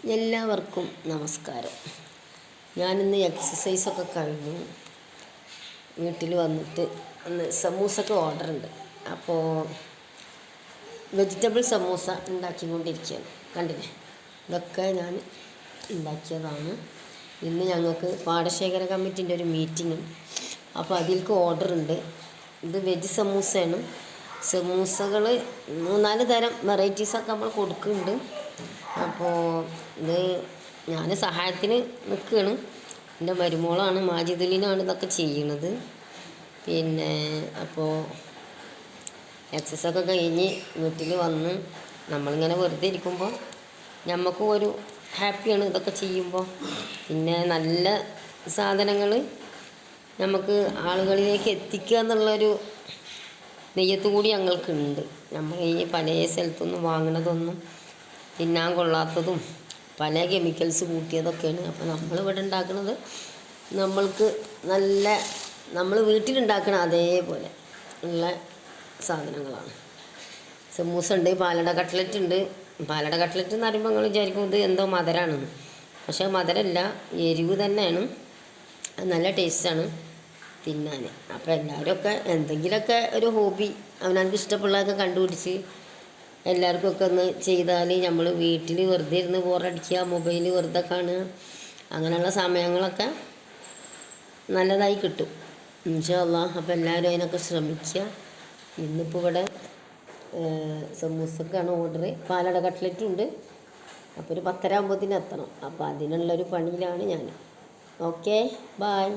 എല്ലാവർക്കും നമസ്കാരം. ഞാനിന്ന് എക്സസൈസൊക്കെ കഴിഞ്ഞു വീട്ടിൽ വന്നിട്ട് ഒന്ന് സമൂസക്ക് ഓർഡറുണ്ട്. അപ്പോൾ വെജിറ്റബിൾ സമൂസ ഉണ്ടാക്കിക്കൊണ്ടിരിക്കുകയാണ്. കണ്ടില്ലേ, ഇതൊക്കെ ഞാൻ ഉണ്ടാക്കിയതാണ്. ഇന്ന് ഞങ്ങൾക്ക് പാടശേഖര കമ്മിറ്റിൻ്റെ ഒരു മീറ്റിംഗ്, അപ്പോൾ അതിലേക്ക് ഓർഡറുണ്ട്. ഇത് വെജ് സമൂസയാണ്. സമൂസകൾ 3-4 തരം വെറൈറ്റീസൊക്കെ നമ്മൾ കൊടുക്കുന്നുണ്ട്. അപ്പോൾ ഇത് ഞാൻ സഹായത്തിന് നിൽക്കുകയാണ്. എൻ്റെ മരുമോളാണ്, മാജിദുലിനാണ് ഇതൊക്കെ ചെയ്യണത്. പിന്നെ അപ്പോൾ എക്സസൈസൊക്കെ കഴിഞ്ഞ് വീട്ടിൽ വന്ന് നമ്മളിങ്ങനെ വെറുതെ ഇരിക്കുമ്പോൾ നമുക്കും ഒരു ഹാപ്പിയാണ് ഇതൊക്കെ ചെയ്യുമ്പോൾ. പിന്നെ നല്ല സാധനങ്ങൾ നമുക്ക് ആളുകളിലേക്ക് എത്തിക്കുക എന്നുള്ളൊരു നെയ്യത്ത് കൂടി ഞങ്ങൾക്കുണ്ട്. നമ്മൾ ഈ പല സ്ഥലത്തൊന്നും വാങ്ങണതൊന്നും തിന്നാൻ കൊള്ളാത്തതും പല കെമിക്കൽസ് കൂട്ടിയതൊക്കെയാണ്. അപ്പോൾ നമ്മളിവിടെ ഉണ്ടാക്കുന്നത് നമ്മൾക്ക് നല്ല നമ്മൾ വീട്ടിലുണ്ടാക്കണ അതേപോലെ ഉള്ള സാധനങ്ങളാണ്. സമൂസ ഉണ്ട്, പാലട കട്ട്ലറ്റ് ഉണ്ട്. പാലട കട്ട്ലറ്റ് എന്ന് പറയുമ്പോൾ നിങ്ങൾ വിചാരിക്കും ഇത് എന്തോ മധുരമാണെന്ന്. പക്ഷേ മധുരമല്ല, എരിവ് തന്നെയാണ്. നല്ല ടേസ്റ്റാണ് തിന്നാൻ. അപ്പോൾ എല്ലാവരുമൊക്കെ എന്തെങ്കിലുമൊക്കെ ഒരു ഹോബി അവനവർക്ക് ഇഷ്ടമുള്ളതൊക്കെ കണ്ടുപിടിച്ച് എല്ലാവർക്കും ഒക്കെ ഒന്ന് ചെയ്താൽ നമ്മൾ വീട്ടിൽ വെറുതെ ഇരുന്ന് ബോറടിക്കുക, മൊബൈൽ വെറുതെ കാണുക, അങ്ങനെയുള്ള സമയങ്ങളൊക്കെ നല്ലതായി കിട്ടും ഇൻഷാ അല്ലാഹ്. അപ്പോൾ എല്ലാവരും അതിനൊക്കെ ശ്രമിക്കുക. ഇന്നിപ്പോൾ ഇവിടെ സമൂസക്കാണ് ഓർഡർ. പാലട കട്ട്ലറ്റും ഉണ്ട്. അപ്പോൾ ഒരു 10:30 ആകുമ്പോഴത്തേന് എത്തണം. അപ്പോൾ അതിനുള്ളൊരു പണിയിലാണ് ഞാൻ. Okay, bye.